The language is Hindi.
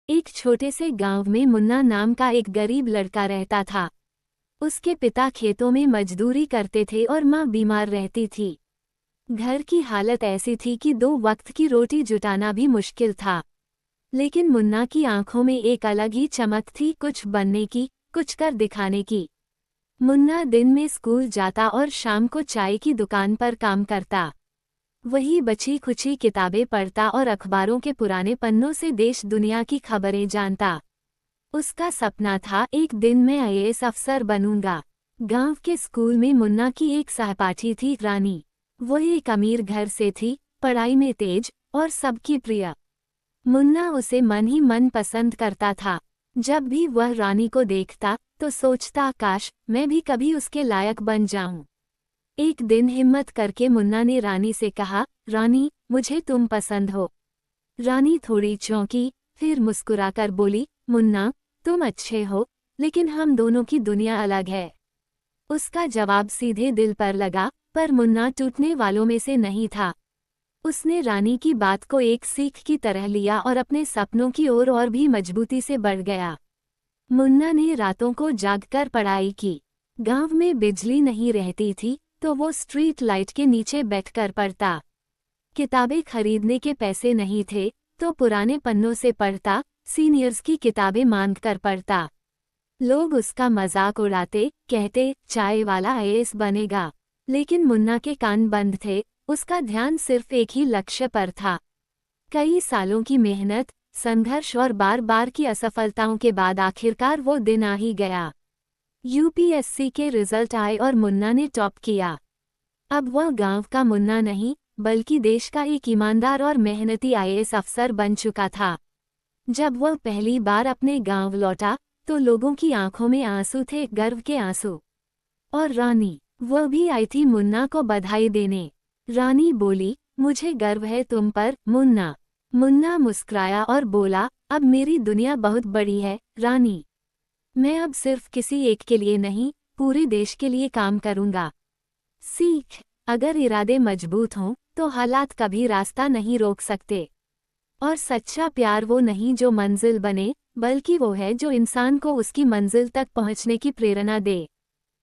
एक छोटे से गांव में मुन्ना नाम का एक गरीब लड़का रहता था। उसके पिता खेतों में मजदूरी करते थे और माँ बीमार रहती थी। घर की हालत ऐसी थी कि 2 वक्त की रोटी जुटाना भी मुश्किल था। लेकिन मुन्ना की आंखों में एक अलग ही चमक थी, कुछ बनने की, कुछ कर दिखाने की। मुन्ना दिन में स्कूल जाता और शाम को चाय की दुकान पर काम करता। वही बची खुची किताबें पढ़ता और अखबारों के पुराने पन्नों से देश दुनिया की खबरें जानता। उसका सपना था, एक दिन मैं आईएएस अफसर बनूंगा। गांव के स्कूल में मुन्ना की एक सहपाठी थी, रानी। वो एक अमीर घर से थी, पढ़ाई में तेज और सबकी प्रिय। मुन्ना उसे मन ही मन पसंद करता था। जब भी वह रानी को देखता तो सोचता, काश मैं भी कभी उसके लायक बन जाऊं। एक दिन हिम्मत करके मुन्ना ने रानी से कहा, रानी, मुझे तुम पसंद हो। रानी थोड़ी चौंकी, फिर मुस्कुराकर बोली, मुन्ना, तुम अच्छे हो, लेकिन हम दोनों की दुनिया अलग है। उसका जवाब सीधे दिल पर लगा, पर मुन्ना टूटने वालों में से नहीं था। उसने रानी की बात को एक सीख की तरह लिया और अपने सपनों की ओर और भी मजबूती से बढ़ गया। मुन्ना ने रातों को जागकर पढ़ाई की। गांव में बिजली नहीं रहती थी, तो वो स्ट्रीट लाइट के नीचे बैठकर पढ़ता। किताबें खरीदने के पैसे नहीं थे, तो पुराने पन्नों से पढ़ता, सीनियर्स की किताबें मांगकर पढ़ता। लोग उसका मजाक उड़ाते, कहते, चाय वाला आईएएस बनेगा। लेकिन मुन्ना के कान बंद थे, उसका ध्यान सिर्फ एक ही लक्ष्य पर था। कई सालों की मेहनत, संघर्ष और बार बार की असफलताओं के बाद आखिरकार वो दिन आ ही गया। यूपीएससी के रिजल्ट आए और मुन्ना ने टॉप किया। अब वह गांव का मुन्ना नहीं, बल्कि देश का एक ईमानदार और मेहनती आईएएस अफसर बन चुका था। जब वह पहली बार अपने गांव लौटा तो लोगों की आंखों में आंसू थे, गर्व के आंसू। और रानी, वह भी आई थी मुन्ना को बधाई देने। रानी बोली, मुझे गर्व है तुम पर, मुन्ना। मुन्ना मुस्कुराया और बोला, अब मेरी दुनिया बहुत बड़ी है, रानी। मैं अब सिर्फ किसी एक के लिए नहीं, पूरे देश के लिए काम करूंगा। सीख, अगर इरादे मजबूत हों तो हालात कभी रास्ता नहीं रोक सकते। और सच्चा प्यार वो नहीं जो मंजिल बने, बल्कि वो है जो इंसान को उसकी मंजिल तक पहुंचने की प्रेरणा दे।